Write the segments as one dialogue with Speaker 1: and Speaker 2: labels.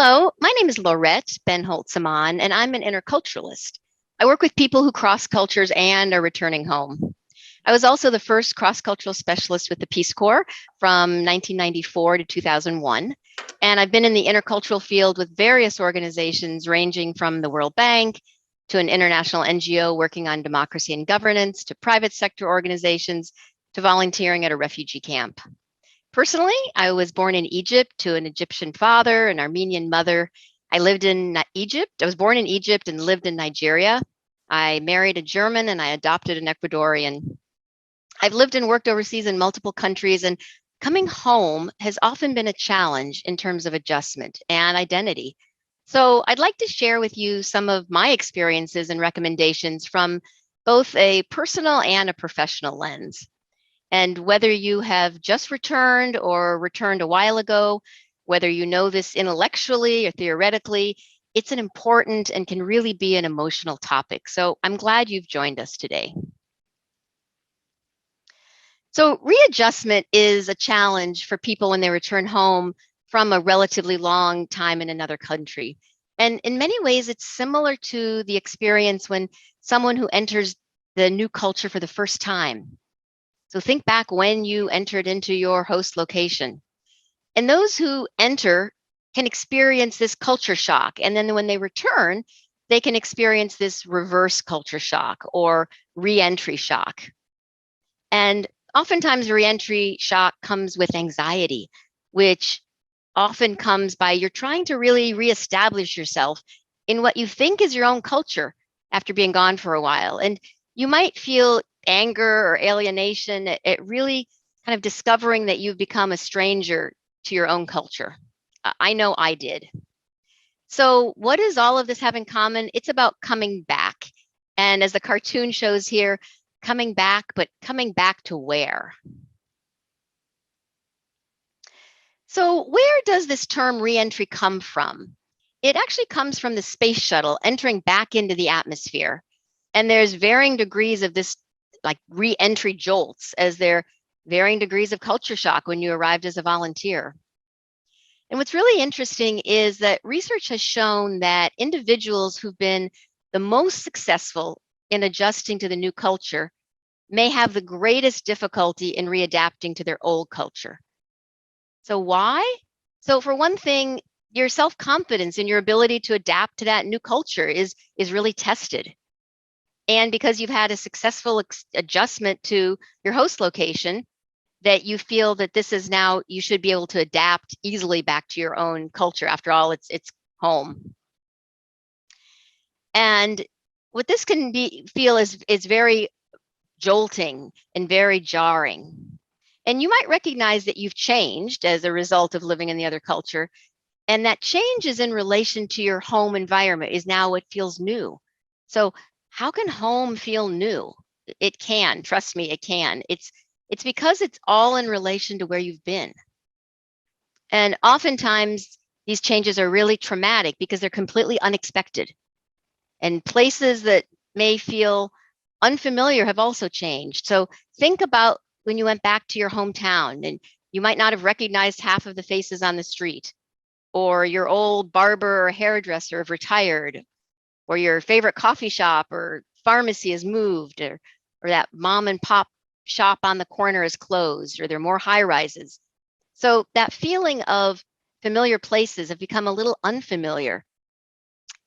Speaker 1: Hello, my name is Laurette Bennhold-Samaan, and I'm an interculturalist. I work with people who cross cultures and are returning home. I was also the first cross-cultural specialist with the Peace Corps from 1994 to 2001, and I've been in the intercultural field with various organizations ranging from the World Bank to an international NGO working on democracy and governance, to private sector organizations, to volunteering at a refugee camp. Personally, I was born in Egypt to an Egyptian father, an Armenian mother. I lived in Egypt. I was born in Egypt and lived in Nigeria. I married a German and I adopted an Ecuadorian. I've lived and worked overseas in multiple countries, and coming home has often been a challenge in terms of adjustment and identity. So I'd like to share with you some of my experiences and recommendations from both a personal and a professional lens. And whether you have just returned or returned a while ago, whether you know this intellectually or theoretically, it's an important and can really be an emotional topic. So I'm glad you've joined us today. So readjustment is a challenge for people when they return home from a relatively long time in another country. And in many ways, it's similar to the experience when someone who enters the new culture for the first time. So think back when you entered into your host location. And those who enter can experience this culture shock. And then when they return, they can experience this reverse culture shock or reentry shock. And oftentimes reentry shock comes with anxiety, which often comes by you're trying to really reestablish yourself in what you think is your own culture after being gone for a while. And you might feel anger or alienation at really kind of discovering that you've become a stranger to your own culture. I know I did. So what does all of this have in common? It's about coming back. And as the cartoon shows here, coming back, but coming back to where? So where does this term reentry come from? It actually comes from the space shuttle entering back into the atmosphere. And there's varying degrees of this, like re-entry jolts, as there are varying degrees of culture shock when you arrived as a volunteer. And what's really interesting is that research has shown that individuals who've been the most successful in adjusting to the new culture may have the greatest difficulty in readapting to their old culture. So why? So for one thing, your self-confidence in your ability to adapt to that new culture is really tested. And because you've had a successful adjustment to your host location, that you feel that this is now, you should be able to adapt easily back to your own culture. After all, it's home. And what this can feel is very jolting and very jarring. And you might recognize that you've changed as a result of living in the other culture. And that change is in relation to your home environment, is now what feels new. So how can home feel new? It can, trust me, it can. It's because it's all in relation to where you've been. And oftentimes these changes are really traumatic because they're completely unexpected. And places that may feel unfamiliar have also changed. So think about when you went back to your hometown and you might not have recognized half of the faces on the street, or your old barber or hairdresser have retired, or your favorite coffee shop or pharmacy has moved, or that mom and pop shop on the corner is closed, or there are more high rises. So that feeling of familiar places have become a little unfamiliar.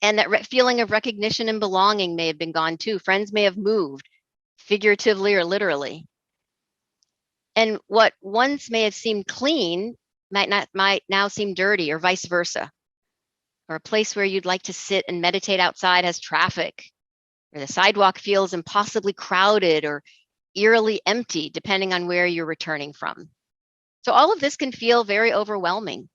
Speaker 1: And that feeling of recognition and belonging may have been gone too. Friends may have moved, figuratively or literally. And what once may have seemed clean might now seem dirty, or vice versa. Or a place where you'd like to sit and meditate outside has traffic, or the sidewalk feels impossibly crowded or eerily empty, depending on where you're returning from. So all of this can feel very overwhelming.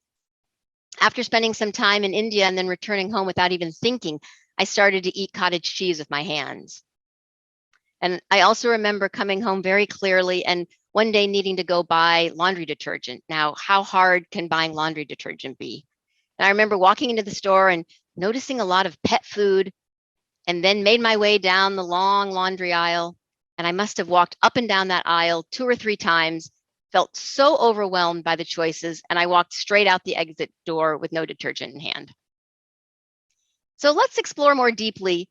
Speaker 1: After spending some time in India and then returning home without even thinking, I started to eat cottage cheese with my hands. And I also remember coming home very clearly and one day needing to go buy laundry detergent. Now, how hard can buying laundry detergent be? And I remember walking into the store and noticing a lot of pet food, and then made my way down the long laundry aisle. And I must have walked up and down that aisle 2 or 3 times felt so overwhelmed by the choices, and I walked straight out the exit door with no detergent in hand. So let's explore more deeply,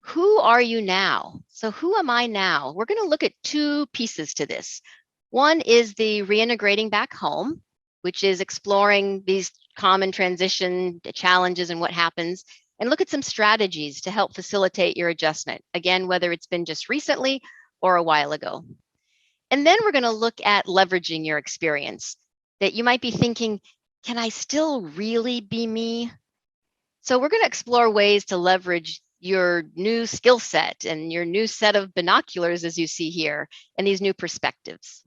Speaker 1: who are you now? So who am I now? We're going to look at two pieces to this. One is the reintegrating back home, which is exploring these common transition challenges and what happens, and look at some strategies to help facilitate your adjustment. Again, whether it's been just recently or a while ago. And then we're going to look at leveraging your experience, that you might be thinking, can I still really be me? So we're going to explore ways to leverage your new skill set and your new set of binoculars, as you see here, and these new perspectives.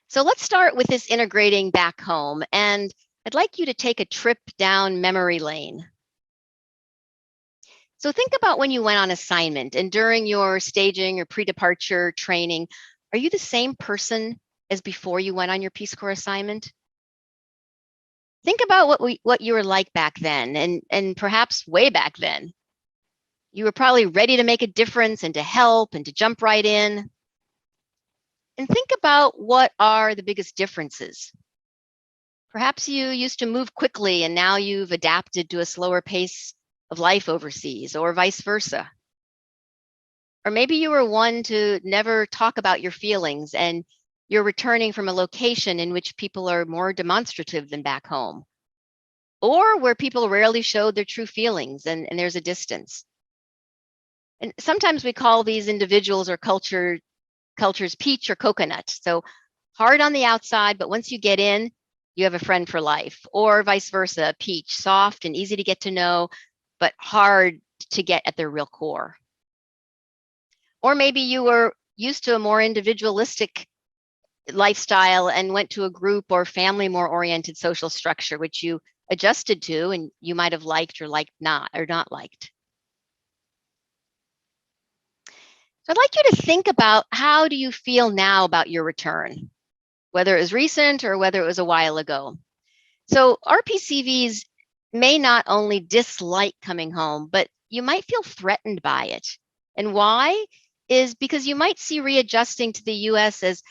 Speaker 1: So let's start with this integrating back home. And I'd like you to take a trip down memory lane. So think about when you went on assignment and during your staging or pre-departure training, are you the same person as before you went on your Peace Corps assignment? Think about what you were like back then, and perhaps way back then. You were probably ready to make a difference and to help and to jump right in. And think about what are the biggest differences. Perhaps you used to move quickly and now you've adapted to a slower pace of life overseas, or vice versa. Or maybe you were one to never talk about your feelings and you're returning from a location in which people are more demonstrative than back home, or where people rarely show their true feelings and there's a distance. And sometimes we call these individuals or cultures peach or coconut. So hard on the outside, but once you get in, you have a friend for life, or vice versa, peach, soft and easy to get to know, but hard to get at their real core. Or maybe you were used to a more individualistic lifestyle and went to a group or family more oriented social structure, which you adjusted to and you might have liked or not liked. So I'd like you to think about, how do you feel now about your return, whether it was recent or whether it was a while ago. So RPCVs may not only dislike coming home, but you might feel threatened by it. And why is because you might see readjusting to the US as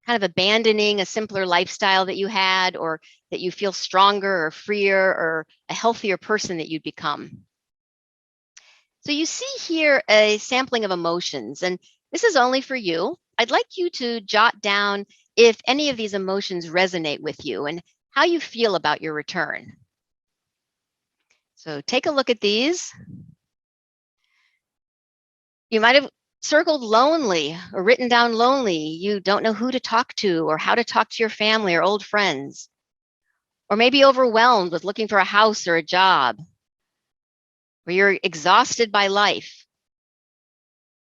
Speaker 1: kind of abandoning a simpler lifestyle that you had, or that you feel stronger or freer or a healthier person that you'd become. So you see here a sampling of emotions, and this is only for you. I'd like you to jot down if any of these emotions resonate with you and how you feel about your return. So take a look at these. You might have circled lonely or written down lonely. You don't know who to talk to or how to talk to your family or old friends. Or maybe overwhelmed with looking for a house or a job. Or you're exhausted by life.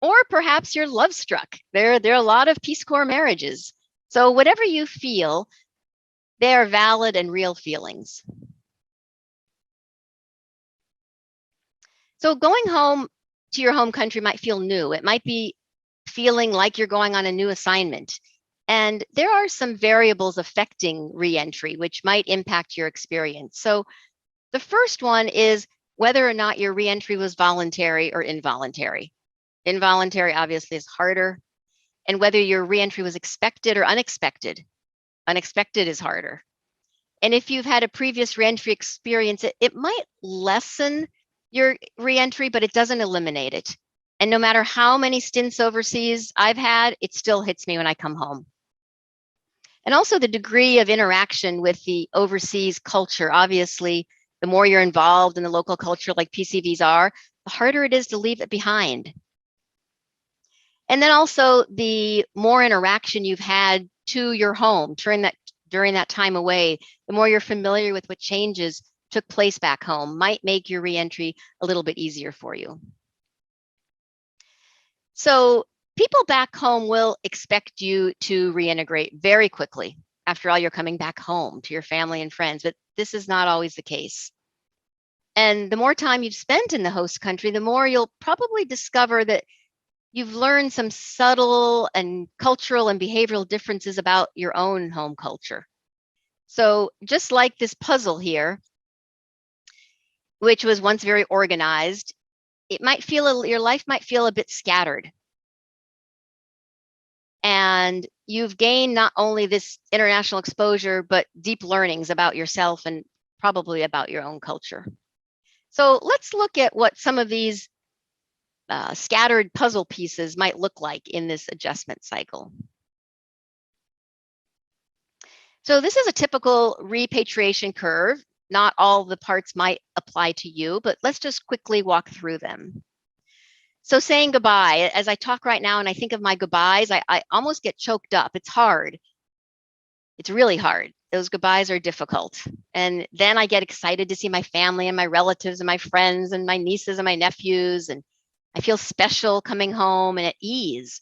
Speaker 1: Or perhaps you're love struck. There are a lot of Peace Corps marriages. So whatever you feel, they are valid and real feelings. So going home to your home country might feel new. It might be feeling like you're going on a new assignment. And there are some variables affecting reentry, which might impact your experience. So the first one is whether or not your reentry was voluntary or involuntary. Involuntary obviously is harder. And whether your reentry was expected or unexpected. Unexpected is harder. And if you've had a previous reentry experience, it might lessen your reentry, but it doesn't eliminate it. And no matter how many stints overseas I've had, it still hits me when I come home. And also the degree of interaction with the overseas culture. Obviously, the more you're involved in the local culture like PCVs are, the harder it is to leave it behind. And then also the more interaction you've had to your home during that time away, the more you're familiar with what changes took place back home might make your reentry a little bit easier for you. So people back home will expect you to reintegrate very quickly. After all, you're coming back home to your family and friends, but this is not always the case. And the more time you've spent in the host country, the more you'll probably discover that you've learned some subtle and cultural and behavioral differences about your own home culture. So just like this puzzle here, which was once very organized, your life might feel a bit scattered. And you've gained not only this international exposure, but deep learnings about yourself and probably about your own culture. So let's look at what some of these scattered puzzle pieces might look like in this adjustment cycle. So this is a typical repatriation curve. Not all the parts might apply to you, but let's just quickly walk through them. So saying goodbye, as I talk right now and I think of my goodbyes, I almost get choked up. It's hard. It's really hard. Those goodbyes are difficult. And then I get excited to see my family and my relatives and my friends and my nieces and my nephews. And I feel special coming home and at ease.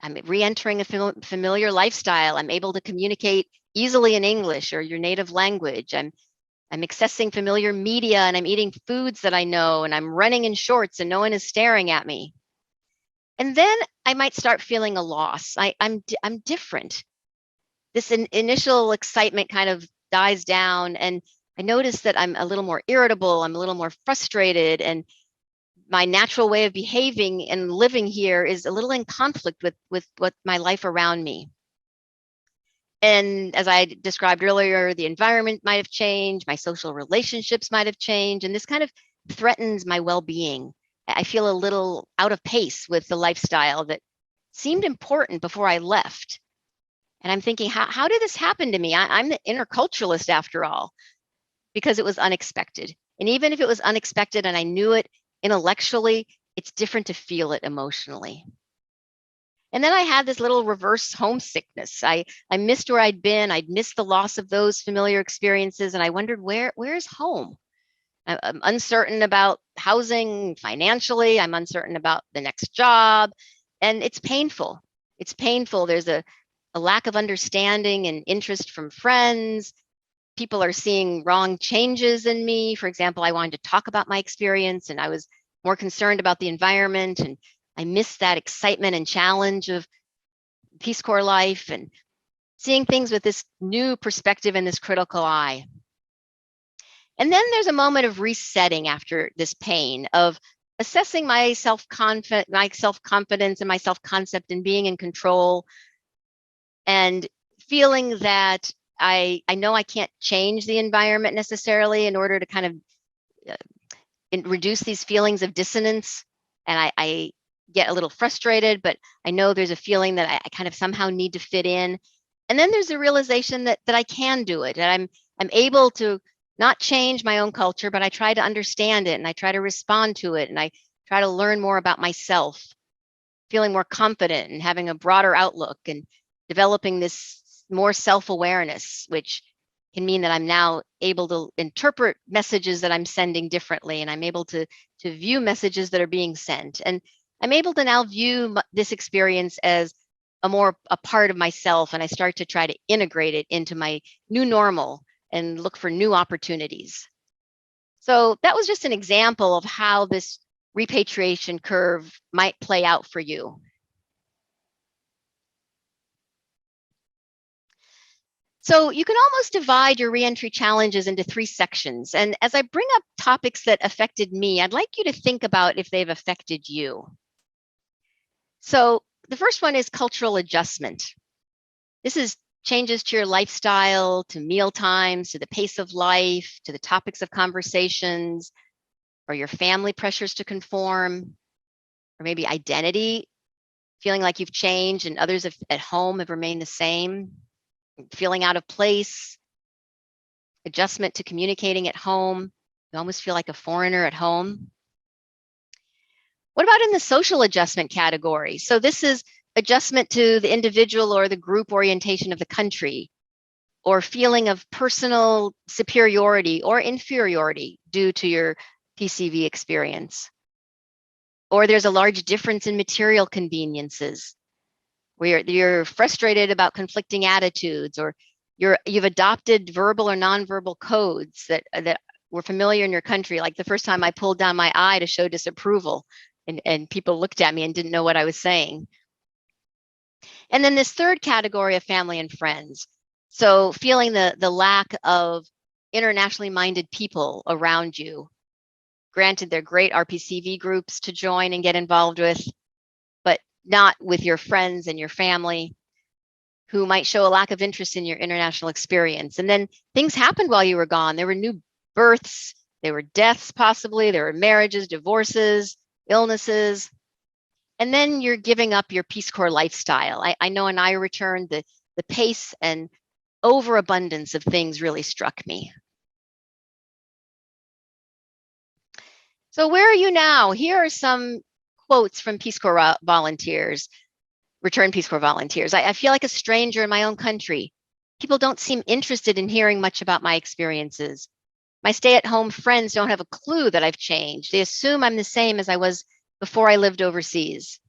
Speaker 1: I'm re-entering a familiar lifestyle. I'm able to communicate easily in English or your native language. I'm accessing familiar media and I'm eating foods that I know and I'm running in shorts and no one is staring at me. And then I might start feeling a loss. I'm different. This initial excitement kind of dies down and I notice that I'm a little more irritable, I'm a little more frustrated, and my natural way of behaving and living here is a little in conflict with what my life around me. And as I described earlier, the environment might have changed, my social relationships might have changed, and this kind of threatens my well-being. I feel a little out of pace with the lifestyle that seemed important before I left. And I'm thinking, how did this happen to me? I'm the interculturalist after all, because it was unexpected. And even if it was unexpected and I knew it intellectually, it's different to feel it emotionally. And then I had this little reverse homesickness. I missed where I'd been. I'd missed the loss of those familiar experiences. And I wondered, where's home? I'm uncertain about housing financially. I'm uncertain about the next job. And it's painful. It's painful. There's a lack of understanding and interest from friends. People are seeing wrong changes in me. For example, I wanted to talk about my experience and I was more concerned about the environment, and I missed that excitement and challenge of Peace Corps life and seeing things with this new perspective and this critical eye. And then there's a moment of resetting after this pain, of assessing my self-confidence and my self-concept and being in control, and feeling that I know I can't change the environment necessarily in order to kind of reduce these feelings of dissonance. And I get a little frustrated, but I know there's a feeling that I kind of somehow need to fit in. And then there's a realization that I can do it, and I'm able to not change my own culture, but I try to understand it and I try to respond to it and I try to learn more about myself, feeling more confident and having a broader outlook and developing this more self-awareness, which can mean that I'm now able to interpret messages that I'm sending differently, and I'm able to view messages that are being sent. And I'm able to now view this experience as a part of myself, and I start to try to integrate it into my new normal and look for new opportunities. So that was just an example of how this repatriation curve might play out for you. So you can almost divide your reentry challenges into 3 sections. And as I bring up topics that affected me, I'd like you to think about if they've affected you. So the first one is cultural adjustment. This is changes to your lifestyle, to meal times, to the pace of life, to the topics of conversations, or your family pressures to conform, or maybe identity, feeling like you've changed and others at home have remained the same, feeling out of place, adjustment to communicating at home. You almost feel like a foreigner at home. What about in the social adjustment category? So this is adjustment to the individual or the group orientation of the country, or feeling of personal superiority or inferiority due to your PCV experience. Or there's a large difference in material conveniences, where you're frustrated about conflicting attitudes, or you've adopted verbal or nonverbal codes that were familiar in your country. Like the first time I pulled down my eye to show disapproval, and people looked at me and didn't know what I was saying. And then this third category of family and friends. So feeling the lack of internationally minded people around you. Granted, they're great RPCV groups to join and get involved with, but not with your friends and your family. who might show a lack of interest in your international experience. And then things happened while you were gone. There were new births, there were deaths possibly, there were marriages, divorces, illnesses. And then you're giving up your Peace Corps lifestyle. I know when I returned, the pace and overabundance of things really struck me. So where are you now? Here are some quotes from Peace Corps volunteers, returned Peace Corps volunteers. I feel like a stranger in my own country. People don't seem interested in hearing much about my experiences. My stay-at-home friends don't have a clue that I've changed. They assume I'm the same as I was before I lived overseas.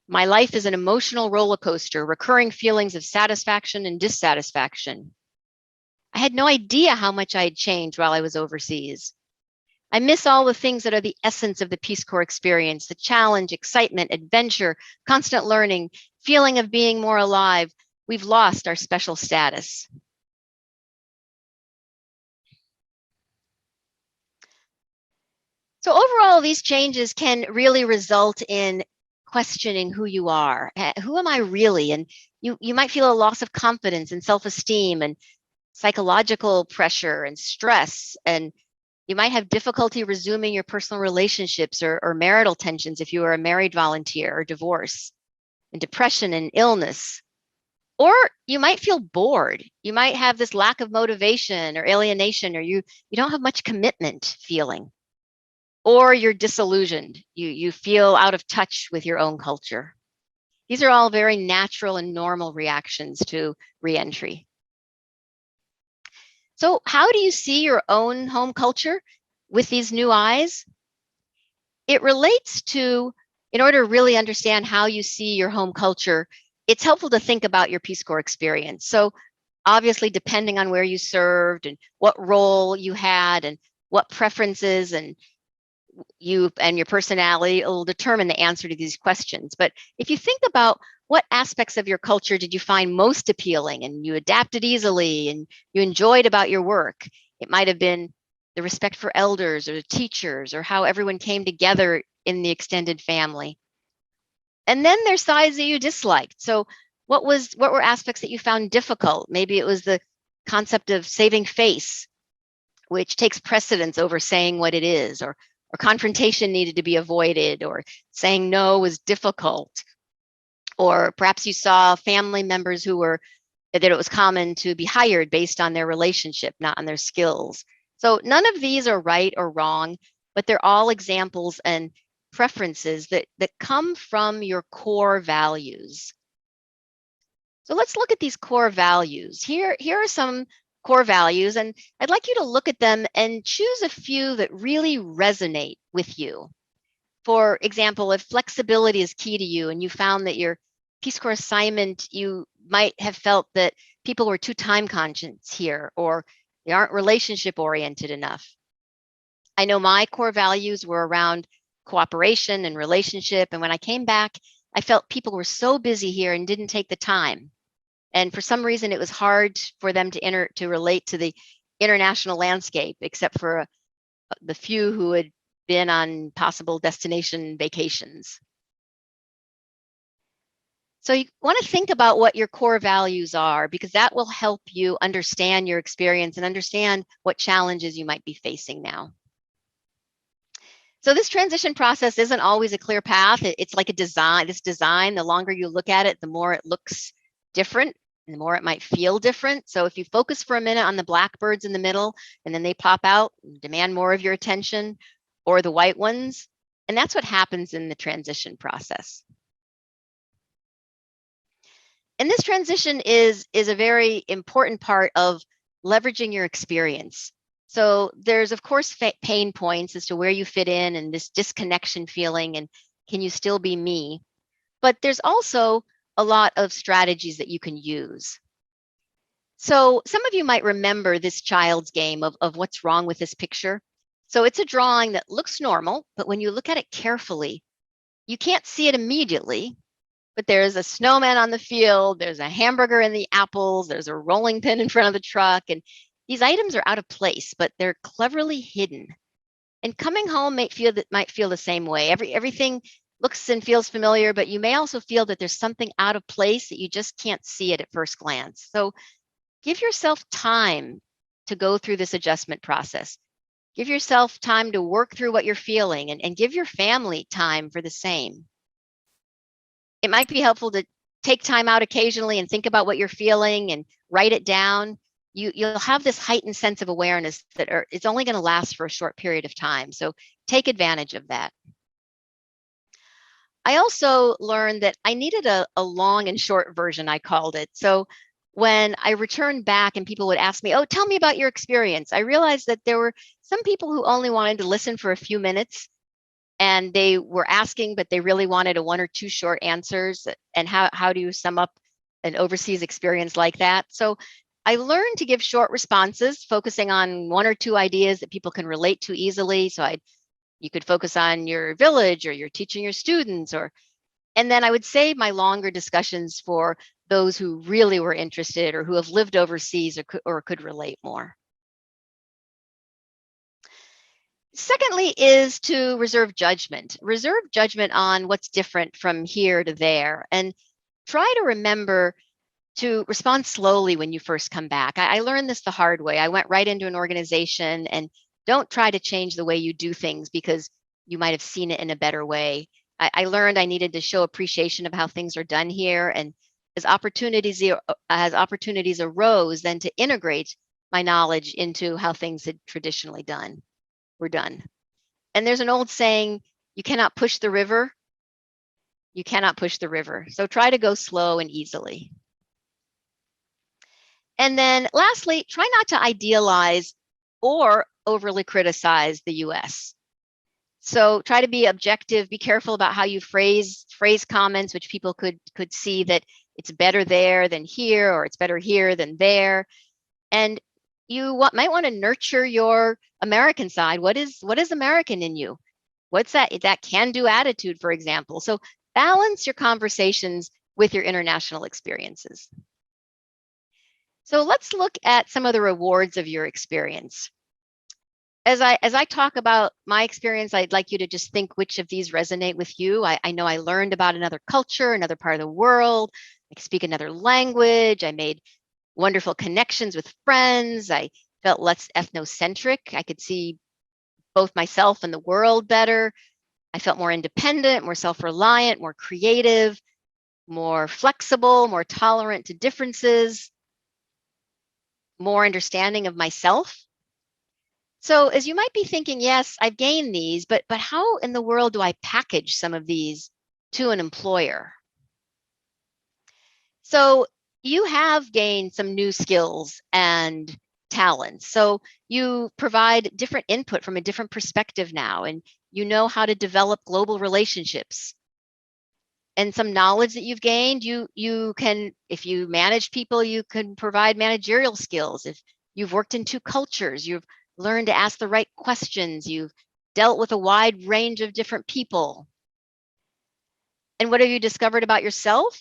Speaker 1: My life is an emotional roller coaster, recurring feelings of satisfaction and dissatisfaction. I had no idea how much I had changed while I was overseas. I miss all the things that are the essence of the Peace Corps experience: the challenge, excitement, adventure, constant learning, feeling of being more alive. We've lost our special status. So overall, these changes can really result in questioning who you are. Who am I really? And you might feel a loss of confidence and self-esteem and psychological pressure and stress, and you might have difficulty resuming your personal relationships or marital tensions if you are a married volunteer, or divorce, and depression and illness. Or you might feel bored. You might have this lack of motivation or alienation, or you don't have much commitment feeling. Or you're disillusioned. You feel out of touch with your own culture. These are all very natural and normal reactions to reentry. So how do you see your own home culture with these new eyes? It relates to, in order to really understand how you see your home culture, it's helpful to think about your Peace Corps experience. So obviously, depending on where you served and what role you had and what preferences and you and your personality will determine the answer to these questions. But if you think about what aspects of your culture did you find most appealing and you adapted easily and you enjoyed about your work, it might have been the respect for elders or the teachers or how everyone came together in the extended family. And then there's sides that you disliked. So what were aspects that you found difficult? Maybe it was the concept of saving face, which takes precedence over saying what it is, or confrontation needed to be avoided, or saying no was difficult. Or perhaps you saw family members that it was common to be hired based on their relationship, not on their skills. So none of these are right or wrong, but they're all examples and preferences that come from your core values. So let's look at these core values. Here are some core values, and I'd like you to look at them and choose a few that really resonate with you. For example, if flexibility is key to you and you found that your Peace Corps assignment, you might have felt that people were too time conscious here, or they aren't relationship oriented enough. I know my core values were around cooperation and relationship, and when I came back, I felt people were so busy here and didn't take the time. And for some reason, it was hard for them to relate to the international landscape, except for the few who had been on possible destination vacations. So you want to think about what your core values are, because that will help you understand your experience and understand what challenges you might be facing now. So this transition process isn't always a clear path. It's like a design. This design, the longer you look at it, the more it looks different and the more it might feel different. So if you focus for a minute on the blackbirds in the middle and then they pop out and demand more of your attention, or the white ones, and that's what happens in the transition process. And this transition is a very important part of leveraging your experience. So there's, of course, pain points as to where you fit in and this disconnection feeling and can you still be me? But there's also a lot of strategies that you can use. So some of you might remember this child's game of what's wrong with this picture. So it's a drawing that looks normal, but when you look at it carefully, you can't see it immediately. But there's a snowman on the field, there's a hamburger in the apples, there's a rolling pin in front of the truck, and these items are out of place, but they're cleverly hidden. And coming home might feel the same way. Everything looks and feels familiar, but you may also feel that there's something out of place that you just can't see it at first glance. So give yourself time to go through this adjustment process. Give yourself time to work through what you're feeling, and give your family time for the same. It might be helpful to take time out occasionally and think about what you're feeling and write it down. You'll have this heightened sense of awareness that it's only going to last for a short period of time. So take advantage of that. I also learned that I needed a long and short version, I called it. So when I returned back and people would ask me, "Oh, tell me about your experience," I realized that there were some people who only wanted to listen for a few minutes, and they were asking, but they really wanted a one or two short answers. And how do you sum up an overseas experience like that? So I learned to give short responses, focusing on one or two ideas that people can relate to easily. So you could focus on your village, or you're teaching your students, and then I would save my longer discussions for those who really were interested, or who have lived overseas, or could relate more. Secondly is to reserve judgment. Reserve judgment on what's different from here to there, and try to remember to respond slowly when you first come back. I learned this the hard way. I went right into an organization, and don't try to change the way you do things because you might have seen it in a better way. I learned I needed to show appreciation of how things are done here, and as opportunities arose, then to integrate my knowledge into how things had traditionally were done. And there's an old saying, you cannot push the river. You cannot push the river. So try to go slow and easily. And then lastly, try not to idealize or overly criticize the US. So try to be objective, be careful about how you phrase comments, which people could see that it's better there than here, or it's better here than there. And you might want to nurture your American side. What is American in you? What's that can-do attitude, for example? So balance your conversations with your international experiences. So let's look at some of the rewards of your experience. As I talk about my experience, I'd like you to just think which of these resonate with you. I know I learned about another culture, another part of the world. I could speak another language. I made wonderful connections with friends. I felt less ethnocentric. I could see both myself and the world better. I felt more independent, more self-reliant, more creative, more flexible, more tolerant to differences, more understanding of myself. So as you might be thinking, yes, I've gained these, but how in the world do I package some of these to an employer? So you have gained some new skills and talents. So you provide different input from a different perspective now, and you know how to develop global relationships. And some knowledge that you've gained, you can, if you manage people, you can provide managerial skills. If you've worked in two cultures, you've learned to ask the right questions, you've dealt with a wide range of different people. And what have you discovered about yourself?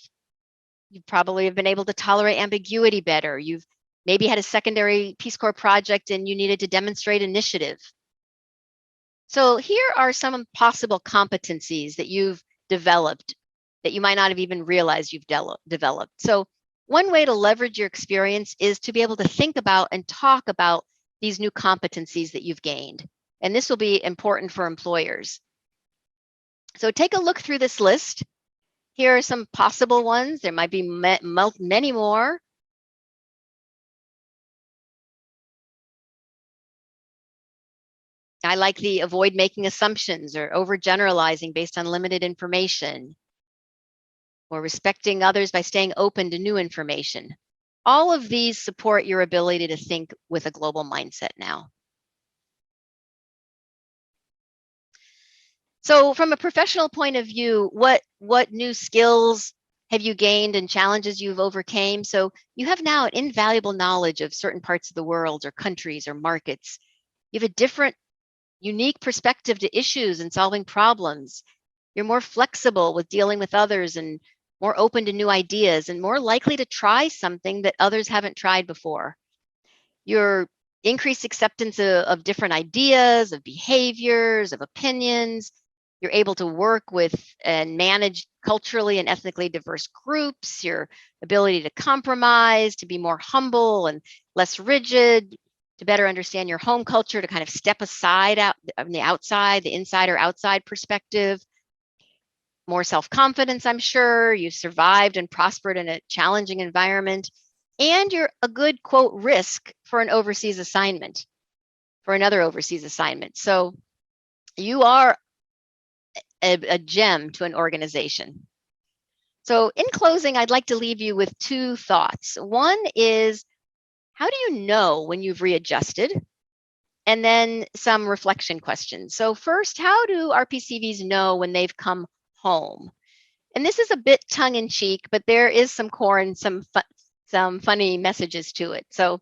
Speaker 1: You probably have been able to tolerate ambiguity better. You've maybe had a secondary Peace Corps project and you needed to demonstrate initiative. So here are some possible competencies that you've developed that you might not have even realized you've developed. So one way to leverage your experience is to be able to think about and talk about these new competencies that you've gained. And this will be important for employers. So take a look through this list. Here are some possible ones. There might be many more. I like the avoid making assumptions or overgeneralizing based on limited information, or respecting others by staying open to new information. All of these support your ability to think with a global mindset now. So from a professional point of view, what new skills have you gained and challenges you've overcame? So you have now an invaluable knowledge of certain parts of the world or countries or markets. You have a different, unique perspective to issues and solving problems. You're more flexible with dealing with others and more open to new ideas and more likely to try something that others haven't tried before. Your increased acceptance of different ideas, of behaviors, of opinions, You're able to work with and manage culturally and ethnically diverse groups, your ability to compromise, to be more humble and less rigid, to better understand your home culture, to kind of step aside out on the outside, the inside or outside perspective, more self-confidence, I'm sure. You've survived and prospered in a challenging environment, and you're a good, quote, risk for an overseas assignment, for another overseas assignment. So you are a gem to an organization. So in closing, I'd like to leave you with two thoughts. One is, how do you know when you've readjusted? And then some reflection questions. So first, how do RPCVs know when they've come home? And this is a bit tongue-in-cheek, but there is some core and some funny messages to it. So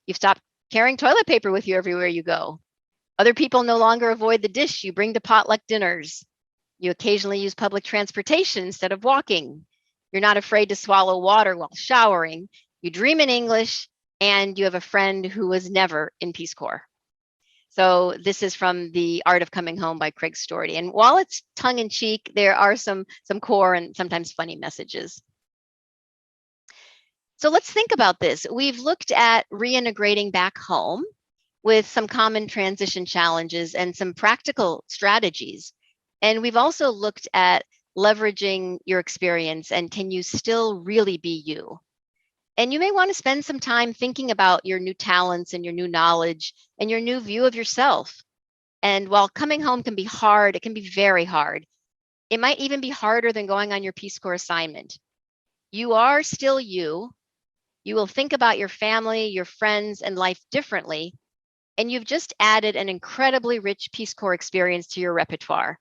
Speaker 1: you've stopped carrying toilet paper with you everywhere you go. Other people no longer avoid the dish you bring to potluck dinners. You occasionally use public transportation instead of walking. You're not afraid to swallow water while showering. You dream in English, and you have a friend who was never in Peace Corps. So this is from The Art of Coming Home by Craig Storty. And while it's tongue-in-cheek, there are some core and sometimes funny messages. So let's think about this. We've looked at reintegrating back home with some common transition challenges and some practical strategies. And we've also looked at leveraging your experience, and can you still really be you? And you may want to spend some time thinking about your new talents and your new knowledge and your new view of yourself. And while coming home can be hard, it can be very hard. It might even be harder than going on your Peace Corps assignment. You are still you. You will think about your family, your friends, and life differently. And you've just added an incredibly rich Peace Corps experience to your repertoire.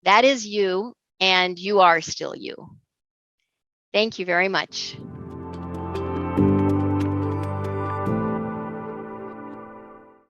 Speaker 1: That is you, and you are still you. Thank you very much.